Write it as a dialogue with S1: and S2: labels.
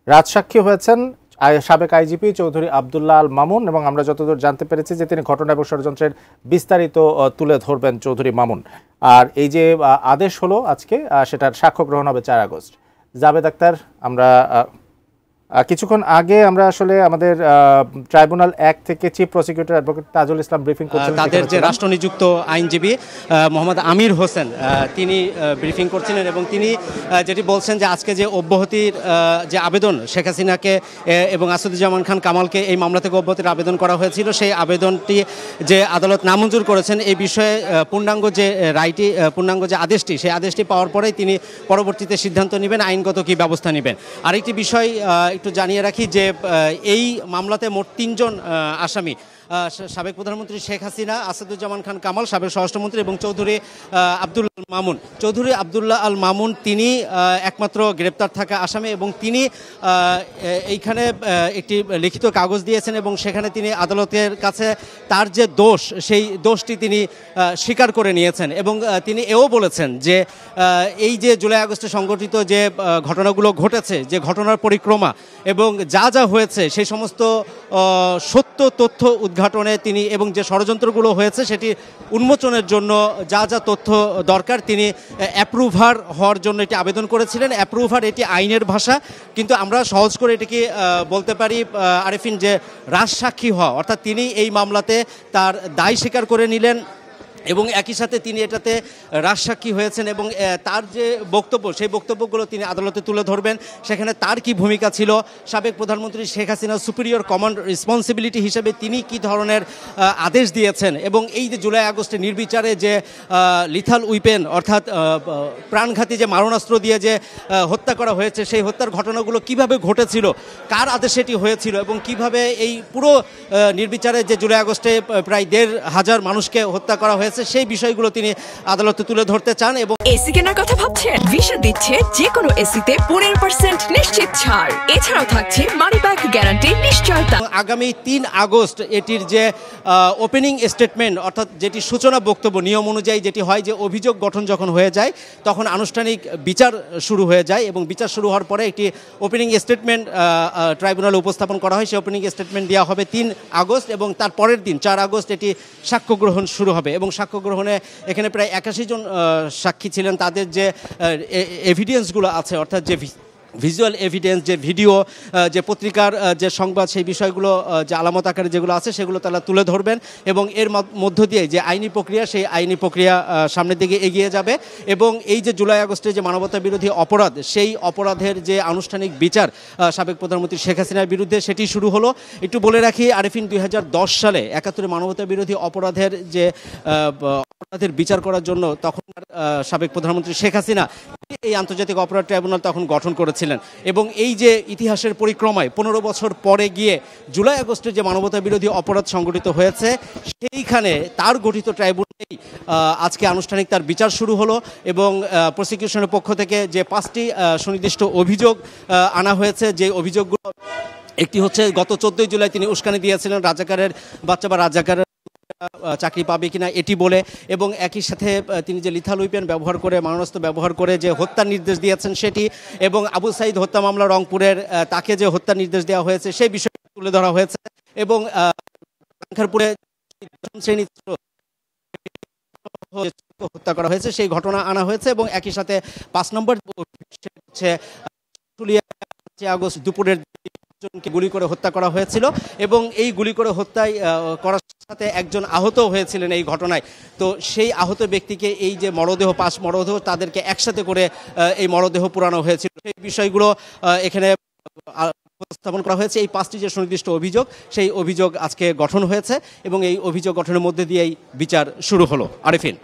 S1: রাজসাক্ষী হয়েছেন সাবেক আইজিপি চৌধুরী আব্দুল্লাহ আল মামুন, এবং আমরা যতদূর জানতে পেরেছি যে তিনি ঘটনা এবং ষড়যন্ত্রের বিস্তারিত তুলে ধরবেন চৌধুরী মামুন। আর এই যে আদেশ হলো আজকে, সেটার সাক্ষ্য গ্রহণ হবে ৪ আগস্ট। জাবেদ আক্তার, আমরা কিছুক্ষণ আগে আমরা আসলে আমাদের ট্রাইব্যুনাল ১ থেকে chief prosecutor advocate Tajul Islam briefing করছিলেন,
S2: তাদের যে রাষ্ট্রনিযুক্ত আইনজীবী মোহাম্মদ আমির হোসেন তিনি ব্রিফিং করছিলেন এবং তিনি যেটি বলছেন যে আজকে যে অব্যাহতির যে আবেদন শেখ হাসিনাকে এবং আসাদুজ্জামান খান কামালকে এই মামলা থেকে অব্যাহতির আবেদন করা হয়েছিল, সেই আবেদনটি যে আদালত নামঞ্জুর করেছেন এই বিষয়ে পূর্ণাঙ্গ যে রায়টি, পূর্ণাঙ্গ যে আদেশটি, সেই আদেশটি পাওয়ার পরেই তিনি পরবর্তীতে সিদ্ধান্ত নেবেন আইনগত কী ব্যবস্থা নেবেন। আরেকটি বিষয় একটু জানিয়ে রাখি যে এই মামলাতে মোট ৩ জন আসামি, সাবেক প্রধানমন্ত্রী শেখ হাসিনা, আসাদুজ্জামান খান কামাল সাবেক স্বরাষ্ট্রমন্ত্রী এবং চৌধুরী আব্দুল্লাহ আল মামুন। চৌধুরী আব্দুল্লাহ আল মামুন তিনি একমাত্র গ্রেপ্তার থাকা আসামি এবং তিনি এইখানে একটি লিখিত কাগজ দিয়েছেন এবং সেখানে তিনি আদালতের কাছে তার যে দোষ, সেই দোষটি তিনি স্বীকার করে নিয়েছেন এবং তিনি এও বলেছেন যে এই যে জুলাই আগস্টে সংঘটিত যে ঘটনাগুলো ঘটেছে, যে ঘটনার পরিক্রমা এবং যা যা হয়েছে সেই সমস্ত সত্য তথ্য উদ্ঘাটনে তিনি এবং যে ষড়যন্ত্রগুলো হয়েছে সেটি উন্মোচনের জন্য যা যা তথ্য দরকার তিনি অ্যাপ্রুভার হওয়ার জন্য এটি আবেদন করেছিলেন। অ্যাপ্রুভার এটি আইনের ভাষা, কিন্তু আমরা সহজ করে এটিকে বলতে পারি আরেফিন যে রাজসাক্ষী হওয়া, অর্থাৎ তিনি এই মামলাতে তার দায় স্বীকার করে নিলেন এবং একই সাথে তিনি এটাতে রাজসাক্ষী হয়েছেন এবং তার যে বক্তব্য, সেই বক্তব্যগুলো তিনি আদালতে তুলে ধরবেন। সেখানে তার কি ভূমিকা ছিল, সাবেক প্রধানমন্ত্রী শেখ হাসিনার সুপিরিয়র কমান্ড রেসপন্সিবিলিটি হিসেবে তিনি কি ধরনের আদেশ দিয়েছেন এবং এই যে জুলাই আগস্টে নির্বিচারে যে লিথাল উইপেন অর্থাৎ প্রাণঘাতী যে মারণাস্ত্র দিয়ে যে হত্যা করা হয়েছে, সেই হত্যার ঘটনাগুলো কিভাবে ঘটেছিল, কার আদেশে এটি হয়েছিল এবং কিভাবে এই পুরো নির্বিচারে যে জুলাই আগস্টে প্রায় ১৫০০ মানুষকে হত্যা করা হয়েছে, সেই বিষয়গুলো তিনি আদালতে তুলে ধরতে চান। এবং
S3: এসি কেনার কথা ভাবছেন? ভিশন দিচ্ছে যে কোনো এসিতে 15% নিশ্চিত ছাড়। এছাড়াও থাকছে মানি ব্যাক গ্যারান্টি নিশ্চয়তা।
S2: আগামী ৩ আগস্ট এটির যে ওপেনিং স্টেটমেন্ট অর্থাৎ যেটি সূচনা বক্তব্য, নিয়ম অনুযায়ী যেটি হয় যে অভিযোগ গঠন যখন হয়ে যায় তখন আনুষ্ঠানিক বিচার শুরু হয়ে যায় এবং বিচার শুরু হওয়ার পরে একটি ওপেনিং স্টেটমেন্ট ট্রাইব্যুনালে উপস্থাপন করা হয়। সেই ওপেনিং স্টেটমেন্ট দেওয়া হবে ৩ আগস্ট এবং তার পরের দিন ৪ আগস্ট এটি সাক্ষ্য গ্রহণ শুরু হবে এবং সাক্ষ্য গ্রহণে এখানে প্রায় ৮১ জন সাক্ষী ছিলেন। তাদের যে এভিডেন্সগুলো আছে অর্থাৎ যে ভিজুয়াল এভিডেন্স, যে ভিডিও, যে পত্রিকার যে সংবাদ, সেই বিষয়গুলো যে আলামত আকারে যেগুলো আছে সেগুলো তারা তুলে ধরবেন এবং এর মধ্য দিয়ে যে আইনি প্রক্রিয়া, সেই আইনি প্রক্রিয়া সামনের দিকে এগিয়ে যাবে এবং এই যে জুলাই আগস্টে যে মানবতা বিরোধী অপরাধ, সেই অপরাধের যে আনুষ্ঠানিক বিচার সাবেক প্রধানমন্ত্রী শেখ হাসিনার বিরুদ্ধে সেটি শুরু হলো। একটু বলে রাখি আরেফিন, 2010 সালে ৭১ মানবতা বিরোধী অপরাধের যে অপরাধের বিচার করার জন্য তখন সাবেক প্রধানমন্ত্রী শেখ হাসিনা এই আন্তর্জাতিক অপরাধ ট্রাইব্যুনাল তখন গঠন করেছিলেন এবং এই যে ইতিহাসের পরিক্রমায় ১৫ বছর পরে গিয়ে জুলাই আগস্টে যে মানবতা বিরোধী অপরাধ সংঘটিত হয়েছে সেইখানে তার গঠিত ট্রাইব্যুনালেই আজকে আনুষ্ঠানিক তার বিচার শুরু হলো এবং প্রসিকিউশনের পক্ষ থেকে যে 5টি সুনির্দিষ্ট অভিযোগ আনা হয়েছে, যে অভিযোগগুলো একটি হচ্ছে গত 14 জুলাই তিনি উস্কানি দিয়েছিলেন রাজাকারের বাচ্চা বা রাজাকারের চাকরি পাবে কিনা এটি বলে, এবং একই সাথে তিনি যে লিথাল উইপেন ব্যবহার করে, মারণাস্ত্র ব্যবহার করে যে হত্যার নির্দেশ দিয়েছেন সেটি, এবং আবু সাইদ হত্যা মামলা রংপুরের তাকে যে হত্যার নির্দেশ দেওয়া হয়েছে সেই বিষয় তুলে ধরা হয়েছে এবং হত্যা করা হয়েছে সেই ঘটনা আনা হয়েছে এবং একই সাথে 5 নম্বর হচ্ছে আগস্ট দুপুরের জনকে গুলি করে হত্যা করা হয়েছিল এবং এই গুলি করে হত্যায় করার সাথে একজন আহত হয়েছিলেন এই ঘটনায়। তো সেই আহত ব্যক্তিকে এই যে মরদেহ, 5 মরদেহ, তাদেরকে একসাথে করে এই মরদেহ পুরানো হয়েছিল, সেই বিষয়গুলো এখানে উপস্থাপন করা হয়েছে। এই 5টি যে সুনির্দিষ্ট অভিযোগ, সেই অভিযোগ আজকে গঠন হয়েছে এবং এই অভিযোগ গঠনের মধ্যে দিয়েই বিচার শুরু হলো। আরেফিন।